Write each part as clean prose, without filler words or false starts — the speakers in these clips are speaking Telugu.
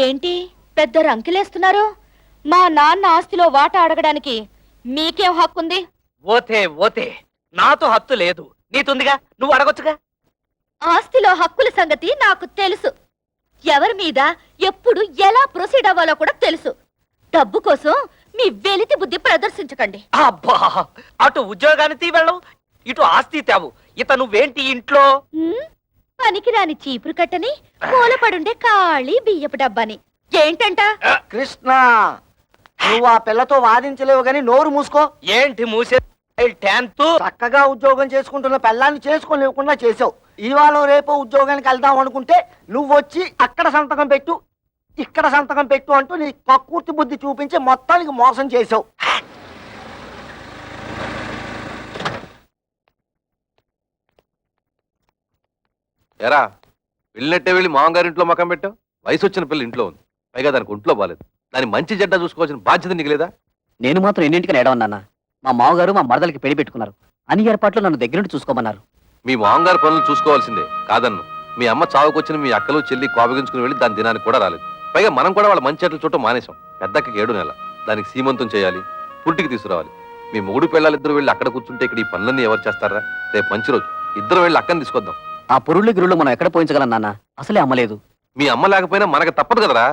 ఏంటి పెద్ద రంకెలేస్తున్నారు? మా నాన్న ఆస్తిలో వాటా అడగడానికి మీకేం హక్కుంది? ఓతే ఓతే నాతో హక్కు లేదు, నీతుందిగా, నువ్వు అడగొచ్చుగా. ఆస్తిలో హక్కుల సంగతి నాకు తెలుసు. ఎవరి మీద ఎప్పుడు ఎలా ప్రొసీడ్ అవ్వాలో కూడా తెలుసు. డబ్బు కోసం మీ వెలితి బుద్ధి ప్రదర్శించకండి. అబ్బా, అటు ఉద్యోగానికి వెళ్ళవు, ఇటు ఆస్తి తేవు. ఇత నువ్వేంటి ఇంట్లో? పనికిరాని చీపురు కట్టని, మూలపడుండే ఖాళీ బియ్యపు డబ్బాని. ఏంటంట? కృష్ణ, నువ్వు ఆ పిల్లతో వాదించలేవు గాని నోరు మూసుకో. ఏంటి మూసే? చక్కగా ఉద్యోగం చేసుకుంటున్న పిల్లాన్ని చేసుకోలేకుండా చేసావు. ఇవాళ రేపు ఉద్యోగానికి వెళ్దాం అనుకుంటే నువ్వు వచ్చి అక్కడ సంతకం పెట్టు, ఇక్కడ సంతకం పెట్టు అంటూ నీ కక్కుర్తి బుద్ధి చూపించి మొత్తానికి మోసం చేసావు. ఎరా వెళ్ళినట్టే వెళ్ళి మామగారింట్లో మకం పెట్టావు. వయసు వచ్చిన పిల్ల ఇంట్లో ఉంది, పైగా దానికి ఒంట్లో బాలేదు. దాని మంచి జడ్డ చూసుకోవాల్సిన బాధ్యత నీకు లేదా? నేను మాత్రం ఎన్నింటికని ఏడవన్నా. మా మామగారు మా మరదలకి పెళ్లి పెట్టుకున్నారు. అన్ని ఏర్పాట్లు నన్ను దగ్గర నుండి చూసుకోమన్నారు. మీ మామగారు పనులు చూసుకోవాల్సిందే కాదన్ను. మీ అమ్మ చావుకొచ్చిన మీ అక్కలు చెల్లి కోపగించుకుని వెళ్ళి దాని దినానికి కూడా రాలేదు. పైగా మనం కూడా వాళ్ళ మంచి చెట్లు చుట్టూ మానేశాం. పెద్దకి 7 నెలల, దానికి సీమంతం చేయాలి, పుట్టికి తీసుకురావాలి. మీ మొగుడు పిల్లలిద్దరూ వెళ్ళి అక్కడ కూర్చుంటే ఇక్కడ ఈ పనులన్నీ ఎవరు చేస్తారా? రేపు మంచి రోజు, ఇద్దరు వెళ్ళి అక్కని తీసుకొద్దాం. ఆ పురుళ్ళు గిరుళ్ళు మనం ఎక్కడ పోయించగలం నాన్న? అసలే అమ్మలేదు. మీ అమ్మ లేకపోయినా మనకు తప్పదు కదరా.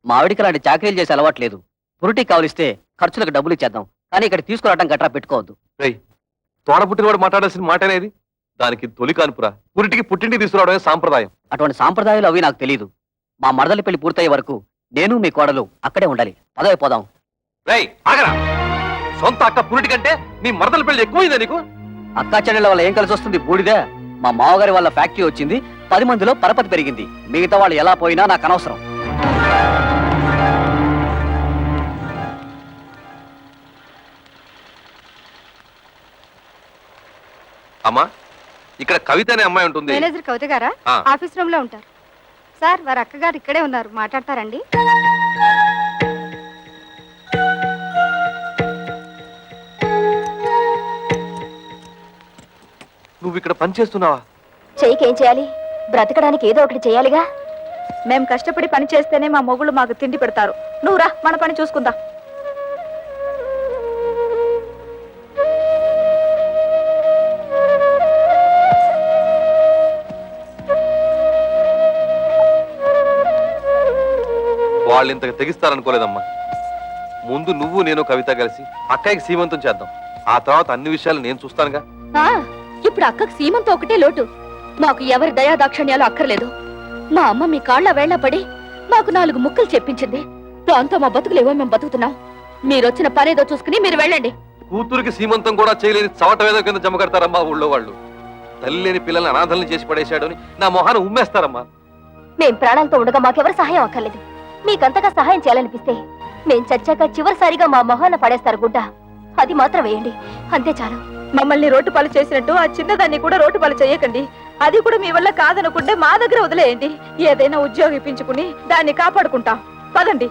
మా ఆవిడికి అలాంటి చాకరీలు చేసే అలవాట్లేదు. పురుటికి కావలిస్తే ఖర్చులకు డబ్బులు ఇచ్చేద్దాం, కానీ ఇక్కడ తీసుకురావడం గట్రా పెట్టుకోవద్దు. రేయ్, తోడ పుట్టినవాడు మాట్లాడాల్సిన మాట అనేది. దానికి తొలి కానుపురా, పురిటికి పుట్టింటికి తీసుకురావడమే సాంప్రదాయం. అటువంటి సాంప్రదాయాలు అవి నాకు తెలియదు. మా మరదలి పెళ్లి పూర్తయ్యే వరకు నేను మీ కోడలు అక్కడే ఉండాలి. పదవైపోదాం. రేయ్ ఆగరా, సొంత అక్క పురిటి కంటే నీ మరదల పెళ్లి ఎక్కువైందా నీకు? అక్కా చెల్లెళ్ళ వల్ల ఏం కలిసి వస్తుంది? బూడిదే. మా మామగారి వాళ్ళ ఫ్యాక్టరీ వచ్చింది, 10 మందిలో పరపతి పెరిగింది. మిగతా వాళ్ళు ఎలా పోయినా నాకు అనవసరం. అమ్మా, ఇక్కడ కవిత అనే అమ్మాయి ఉంటుంది. మేనేజర్ కవిత గారా? ఆఫీస్ రూమ్ లో ఉంటారు సార్. వారి అక్కగారు ఇక్కడే ఉన్నారు, మాట్లాడతారండి. నువ్వు ఇక్కడ పని చేస్తున్నావా? చెయ్యికేం చేయాలి? బ్రతకడానికి ఏదో ఒకటి చేయాలిగా. మేము కష్టపడి పని చేస్తేనే మా మొగుళ్ళు మాకు తిండి పెడతారు. నువ్వు రా, మన పని చూసుకుందాం. వాళ్ళు ఇంతకు తెగిస్తారనుకోలేదమ్మా. ముందు నువ్వు నేను కవిత కలిసి అక్కయ్యకి సీమంతం చేద్దాం. ఆ తర్వాత అన్ని విషయాలు నేను చూస్తానుగా. ఇప్పుడు అక్కకు సీమంతో ఒకటే లోటు. మాకు ఎవరి దయా దాక్షణ్యాలు అక్కర్లేదు. మా అమ్మ మీ కాళ్ళ వేళ్ల పడి మాకు 4 ముక్కలు చెప్పించింది. దాంతో మా బతుకులేవో మేము బతుకుతున్నాం. మీరొచ్చిన పనేదో చూసుకుని మీరు వెళ్ళండి. కూతురికి సీమంతం కూడా చేయలేని చవట వేద కింద జమ కడతారమ్మా ఊళ్ళో వాళ్ళు. తల్లి లేని పిల్లల్ని అనాథల్ని చేసి పడేశాడు అని నా మొహాన్ని ఉమ్మేస్తారమ్మా. మేం ప్రాణాలతో ఉండగా మాకెవరు సహాయం అక్కర్లేదు. మీకంతగా సహాయం చేయాలనిపిస్తే మేం చచ్చాక చివరిసారిగా మా మొహాన పడేస్తారు గుడ్డ. అది మాత్రం వేయండి, అంతే చాలు. మమ్మల్ని రోడ్డు పాలు చేసినట్టు ఆ చిన్నదాన్ని కూడా రోడ్డు పాలు చేయకండి. అది కూడా మీ వల్ల కాదనుకుంటే మా దగ్గర వదిలేయండి. ఏదైనా ఉద్యోగం ఇప్పించుకుని దాన్ని కాపాడుకుంటాం. పదండి.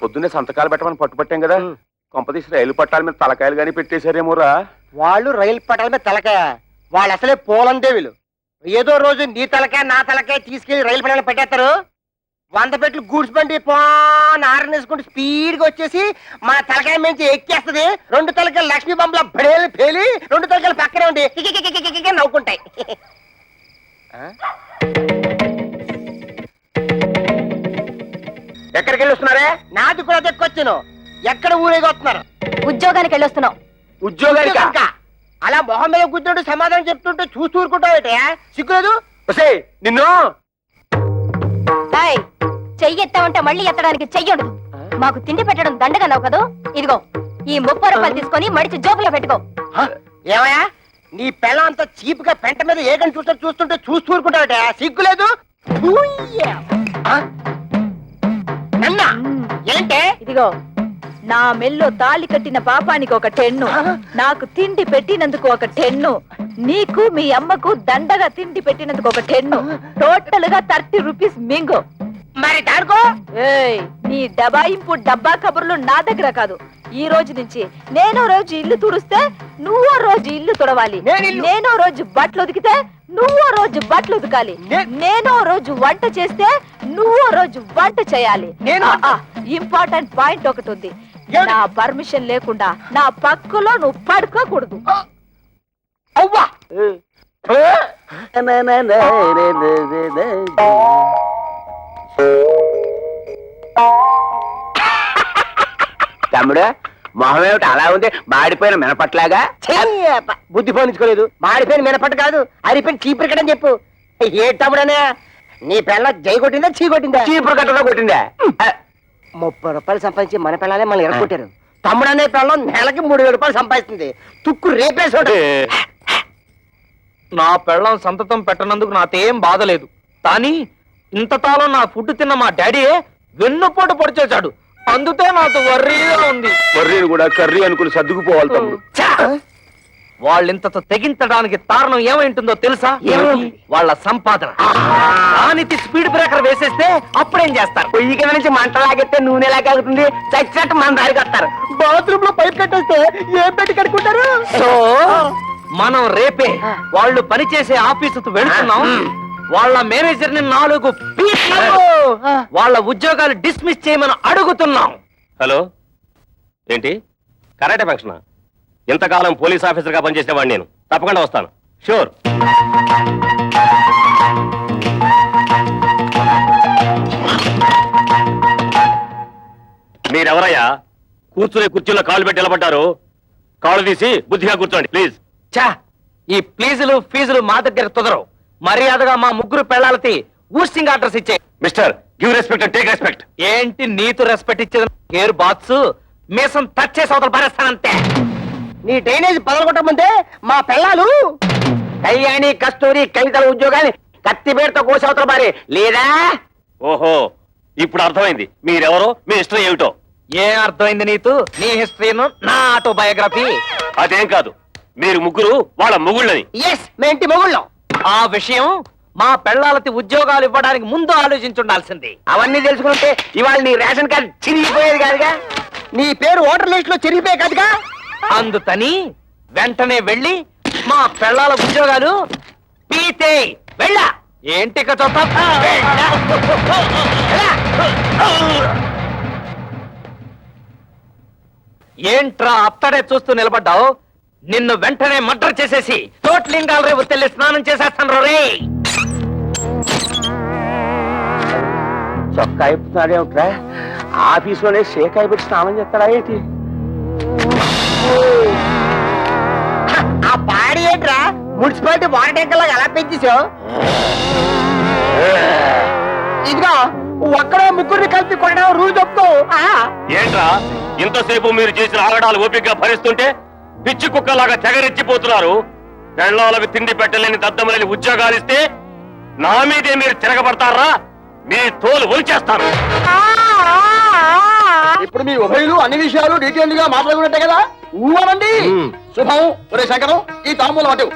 పొద్దున్నే సంతకాలు పెట్టమని పట్టుపట్టాం కదా, కొంపదీసి రైలు పట్టాల మీద తలకాయలు గానీ పెట్టేశారేమోరా. వాళ్ళు రైలు పట్టాల మీద తలకాయ, వాళ్ళు అసలే పోలంటే వీళ్ళు. ఏదో రోజు నీ తలకాయ నా తలకాయ తీసుకెళ్లి రైలు పట్టాల పెట్టేస్తారు. 100 పెట్లు గూడ్స్ బండి ఆరనేసుకుంటూ స్పీడ్ గా వచ్చేసి మన తలకాయ మించి ఎక్కేస్తుంది. 2 తలకాయలు లక్ష్మీ బొమ్మల బడేలు పేలి 2 తలకాయలు పక్కనే ఉండి నవ్వుకుంటాయి. ఎక్కడికి వెళ్ళి వస్తున్నారే? నాది కూడా దక్కొచ్చాను. ఎక్కడ ఊరేగి వస్తున్నారు? ఉద్యోగానికి వెళ్ళొస్తున్నాం. ఉద్యోగానికి అలా మొహం మీద కూర్చుంటూ సమాధానం చెప్తుంటే చూస్తూ ఊరుకుంటావు. సిగ్గులేదు? నిన్ను చెయ్యి ఎత్తామంటే మళ్ళీ ఎత్తడానికి చెయ్యడు. మాకు తిండి పెట్టడం దండగా నవ్వు కదూ. ఇదిగో ఈ 30 రూపాయలు తీసుకొని మడిచి జోబులో పెట్టుకో. ఏమయ్యా, నీ పిల్ల అంత చీప్ గా పెంట మీద ఏకని చూస్తుంటే చూస్తూ ఊరుకుంటావట. సిగ్గులేదు? నన్నా ఏంటే? ఇదిగో నా మెల్లో తాళి కట్టిన పాపానికి ఒక 10, నాకు తిండి పెట్టినందుకు ఒక 10, నీకు మీ అమ్మకు దండగా తిండి పెట్టినందుకు ఒక 10, టోటల్ గా 30 రూపీస్ మింగో. మరి దాడుకో. నీ దబాయింపు డబ్బా కబుర్లు నా దగ్గర కాదు, ఈ రోజు నుంచి నేనో రోజు ఇల్లు తుడిస్తే నువ్వో రోజు ఇల్లు తుడవాలి. నేనో రోజు బట్టలు ఉతికితే నువ్వో రోజు బట్టలు ఉతకాలి. నేనో రోజు వంట చేస్తే నువ్వో రోజు వంట చేయాలి. ఇంపార్టెంట్ పాయింట్ ఒకటి ఉంది. నా పర్మిషన్ లేకుండా నా పక్కలో నువ్వు పడుకోకూడదు. అవ్వా తమ్ముడు మొహం ఏమిటి అలా ఉంది మాడిపోయిన మినపట్లాగా బుద్ధి పోనించుకోలేదు. మాడిపోయిన మినపట్టు కాదు, అరిపోయిన చీపురు కట్టని చెప్పు. ఏ తమ్ముడనే నీ పిల్ల జై కొట్టిందా చీ కొట్టిందా? చీపురు కట్టలో కొట్టిందా? 30 రూపాయలు సంపాదించి మన పిల్లలే మనం ఎరగొట్టారు. తమ్ముడు అనే పిల్లం నెలకి 3000 రూపాయలు సంపాదిస్తుంది. తుక్కు రేపేసాడు. నా పెళ్ళం సంతతం పెట్టనందుకు నాకేం బాధ లేదు, కానీ ఇంతకాలం నా ఫుడ్ తిన్న మా డాడీ వెన్నుపోటు పొడిచేశాడు. అందుకే నాకు వర్రీగా ఉంది. కర్రీని కూడా కర్రీ అనుకుని సర్దుకుపోవాలి తమ్ముడు. వాళ్ళింతతో తెగించడానికి కారణం ఏమైంటుందో తెలుసా? వాళ్ళ సంపాదన. దానికి స్పీడ్ బ్రేకర్ వేసేస్తే అప్పుడేం చేస్తారు? పొయ్యి కింద నుంచి మంట లాగెత్తే నూనె లాగాగుతుంది. చచ్చినట్టు మన దారికి వస్తారు. బాత్రూమ్ లో పైప్ కట్టేస్తే ఏం పెట్టి కట్టుకుంటారు? సో మనం రేపే వాళ్ళు పనిచేసే ఆఫీసుకు వెళ్తున్నాం. వాళ్ళ మేనేజర్ ని 4 పీట్లు వాళ్ళ ఉద్యోగాలు డిస్మిస్ చేయమని అడుగుతున్నాం. హలో, ఏంటి కరాటే ఫంక్షన్? ఇంతకాలం పోలీస్ ఆఫీసర్ గా పనిచేసేవాడిని నేను. తప్పకుండా వస్తాను, షూర్. మీరెవరయ్యా కూర్చునే కుర్చీలో కాళ్ళు పెట్టి నిలబడ్డారు? కాళ్ళు తీసి బుద్ధిగా కూర్చోండి ప్లీజ్. చా, ఈ ప్లీజులు ఫీజులు మా దగ్గర కుదరవు. మర్యాదగా మా ముగ్గురు పెళ్ళాలకి ఊస్టింగ్ ఆర్డర్స్ ఇచ్చే. Mister, give respect and take respect. ఏంటి నీతు రెస్పెక్ట్ ఇచ్చేది? కేర్ బాత్స్ మీసం టచ్ చేసి అవతల పారేస్తానంతే. నీ డ్రైనేజ్ పదలగొట్టమంటే మా పిల్లలు కళ్యాణి కస్తూరి కవితల ఉద్యోగాన్ని కత్తిపేరుతో కోసి అవతల పారే లేదా? ఓహో, ఇప్పుడు అర్థమైంది మీరెవరో, మీ హిస్టరీ ఏమిటో. ఏం అర్థమైంది నీతు? నీ హిస్టరీను నా ఆటోబయోగ్రఫీ. అదేం కాదు, మీరు ముగ్గురు వాళ్ళ మొగుళ్ళని. ఎస్, మీ ఇంటి మొగుళ్ళం. ఆ విషయం మా పెళ్ళాలకి ఉద్యోగాలు ఇవ్వడానికి ముందు ఆలోచించుండాల్సింది. అవన్నీ తెలుసుకుంటే ఇవాళ నీ రేషన్ కార్డు చిరిగిపోయేది కాదుగా, నీ పేరు ఓటర్ లిస్ట్ లో చిరిగిపోయే కాదుగా. అందుకని వెంటనే వెళ్ళి మా పెళ్ళాల ఉద్యోగాలు పీతే వెళ్ళా. ఏంటి ఇక చూద్దాం? ఏంట్రా అత్తడే చూస్తూ నిలబడ్డావు? నిన్ను వెంటనే మర్డర్ చేసేసి తోట్లింగాల రేపు తెల్లి స్నానం చేసేస్తాను రే. చొక్కా ఇప్పుతున్నాడేమిట్రా? ఆఫీసులోనే షేకాయ పెట్టి స్నానం చేస్తాడా ఏంటి? ఆ పాడి ఏంట్రా మున్సిపాలిటీ వాటర్ ట్యాంకర్ లాగా ఎలా పెంచేసావు? ఇదిగో ఒక్కడో ముగ్గురిని కలిపి కొట్టడం రూల్ చెప్తూ. ఏంట్రా ఇంతసేపు మీరు చేసిన ఆగడాలు ఓపికగా భరిస్తుంటే పిచ్చి కుక్కలాగా తెగరెచ్చిపోతున్నారు? పెళ్ళాలకు తిండి పెట్టలేని దద్దమలేని ఉద్యోగాలు ఇస్తే నా మీదే మీరు తిరగబడతారా? మీ తోలు ఒలిచేస్తాను. ఇప్పుడు మీ ఉభయులు అన్ని విషయాలు డీటెయిల్ గా మాట్లాడుకున్నట్టే కదా? ఊరండి. శుభం. ఒరే శంకరం, ఈ తాంబూలం అటు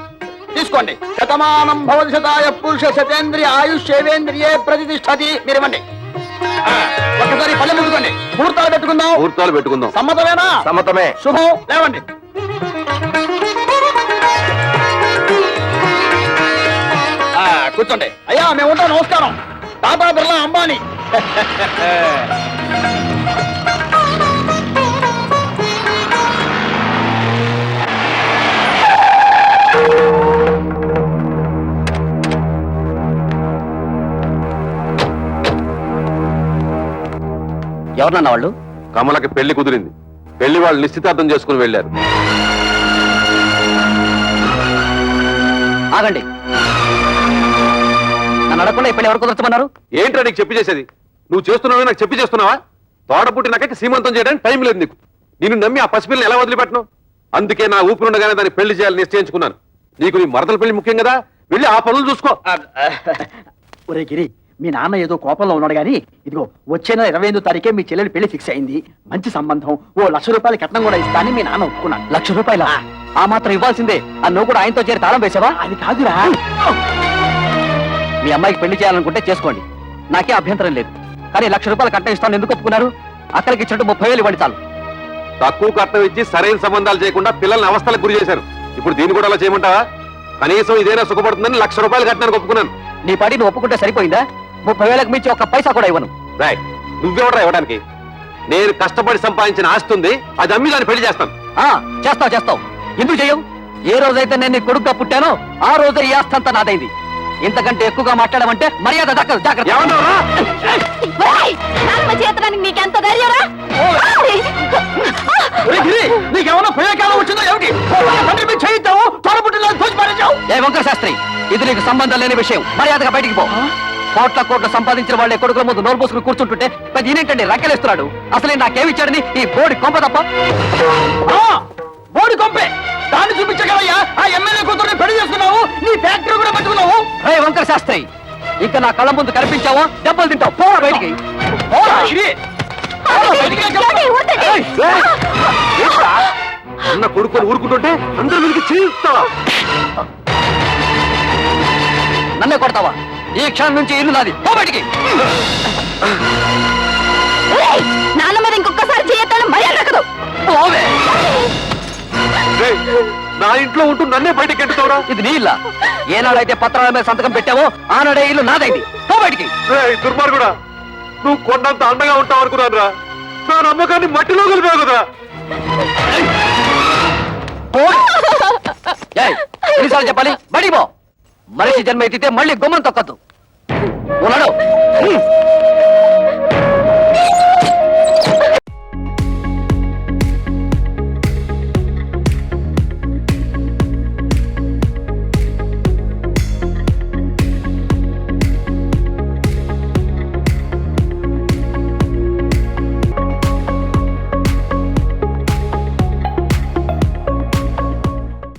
తీసుకోండి. శతమానం భవతి శతాయ పురుష శతేంద్రియ ఆయుష్యేంద్రియే ప్రతిష్టతి. మీరేమండి ఒక్కసారి పల్లె ముందుకోండి. ముహూర్తాలు పెట్టుకుందాం. ముహూర్తాలు పెట్టుకుందాం. సమ్మతమేనా? సమ్మతమే. శుభం. లేవండి. కూర్చోండి. అయ్యా మేము ఉంటాం. నమస్కారం. టాటా బిర్లా అంబానీ. ఎవరన్నా వాళ్ళు? కమలకి పెళ్లి కుదిరింది. పెళ్లి వాళ్ళు నిశ్చితార్థం చేసుకుని వెళ్ళారు. ఆగండి. నన్ను అడగకుండా ఇప్పుడు ఎవరు కుదరచమన్నారు? ఏంట్రా నీకు చెప్పి చేసేది? నువ్వు చేస్తున్నావు నాకు చెప్పి చేస్తున్నావా? తోడ పుట్టినాక సీమంతం చేయడానికి టైం లేదు నీకు. నిన్ను నమ్మి ఆ పసిపిల్లని ఎలా వదిలిపెట్టను? అందుకే నా ఊపిరుండగానే దాన్ని పెళ్లి చేయాలని నిశ్చయించుకున్నాను. నీకు నీ మరదల పెళ్లి ముఖ్యం కదా, వెళ్ళి ఆ పనులు చూసుకో. ఒరే గిరి, మీ నాన్న ఏదో కోపంలో ఉన్నాడు గానీ, ఇదిగో వచ్చే నెల 28వ తారీఖే మీ చెల్లెలు పెళ్లి ఫిక్స్ అయింది. మంచి సంబంధం. ఓ 1,00,000 రూపాయల కట్నం కూడా ఇస్తానని మీ నాన్న ఒప్పుకున్నాడు. 1,00,000 రూపాయల? ఆ మాత్రం ఇవ్వాల్సిందే. నువ్వు కూడా ఆయనతో చేరి తాళం వేసావా? అది కాదురా. మీ అమ్మాయికి పెళ్లి చేయాలనుకుంటే చేసుకోండి, నాకే అభ్యంతరం లేదు. కానీ 1,00,000 రూపాయల కట్నం ఇస్తాను ఎందుకు ఒప్పుకున్నారు? అక్కడికి ఇచ్చినట్టు 30,000 ఇవ్వండి చాలు. తక్కువ కట్నం ఇచ్చి సరైన సంబంధాలు చేయకుండా పిల్లల్ని అవస్థలకు గురి చేశారు. ఇప్పుడు దీన్ని కూడా అలా చేయమంటావా? కనీసం ఇదేనా సుఖపడుతుందని ₹1,00,000 కట్టానికి ఒప్పుకున్నాను. నీ పాటి నువ్వు ఒప్పుకుంటే సరిపోయిందా? 30,000కు మించి ఒక్క పైసా కూడా ఇవ్వను. రాయ్, నువ్వెవడరా ఇవ్వడానికి? నేను కష్టపడి సంపాదించిన ఆస్తి ఉంది, అది అమ్మి దాన్ని పెళ్లి చేస్తాను. చేస్తావు ఎందుకు చెయ్యవు? ఏ రోజైతే నేను నీ కొడుకుగా పుట్టానో ఆ రోజే ఈ ఆస్తి అంతా నాదైంది. ఇంతకంటే ఎక్కువగా మాట్లాడమంటే మర్యాద దక్కదు. జాగ్రత్త. ఏమన్నావురా? ఒరేయ్, నాన్నమ్మ చేతనానికి నీకెంత ధైర్యరా? నీకేమన్నా ప్రయోగాలు వచ్చిందో ఏమిటి? తండ్రి మీద చేయిస్తావు, తోడబుట్టిన తోచి పారేశావు. ఏ వంకర శాస్త్రి, ఇది నీకు సంబంధం లేని విషయం. మర్యాదగా బయటికి పో. కోట్ల సంపాదించిన వాళ్ళే కొడుకుల ముందు నోరు పోసుకుని కూర్చుంటుంటే పెద్ద ఈయనేంటండి రంకెలేస్తున్నాడు? అసలే నాకేమిచ్చాడని ఈ బోడి కొంప తప్ప. బోడి కొంపే దాన్ని చూపించగలయ్యా. ఆ ఎమ్మెల్యే కూతురుని పెళ్లి చేసుకున్నావు, నీ ఫ్యాక్టరీ కూడా పెట్టుకున్నావు. రే వంకర శాస్త్రి, ఇంకా నా కళ్ళ ముందు కనిపించావో దెబ్బలు తింటావు. పో బయటికి. పోరా, ఇది. పోరా, బయటికి వెళ్ళి చెప్పు. ఏయ్, ఏయ్, ఏంట్రా? అన్న కొడుకుని ఊరుకుంటుంటే అందరూ వీరికి చేయిస్తావా? నన్నే కొడతావా? ఈ క్షణం నుంచి ఇల్లు నాది. పో బయటికి. ఒరేయ్, నాన్న మీద ఇంకొకసారి చేయొద్దని మర్యాద దక్కదు. పోవే. ఏయ్, నా ఇంట్లో ఉంటూ నన్నే బయటకి ఎట్టుతావురా? ఇది నీ ఇల్లా? ఏనాడైతే పత్రాల మీద సంతకం పెట్టావో ఆనాడే ఇల్లు నాదైంది. పో బయటికి. దుర్మార్గుడా, నువ్వు కొండంత అండగా ఉంటావు అనుకున్నాను రా. నా నమ్మకాన్ని మట్టిలో కలిపావు కదా. ఎన్నిసార్లు చెప్పాలి? బయటికి పో. మనిషి జన్మ ఎత్తితే మళ్ళీ గుమ్మం తొక్కద్దు. ఉన్నాడు.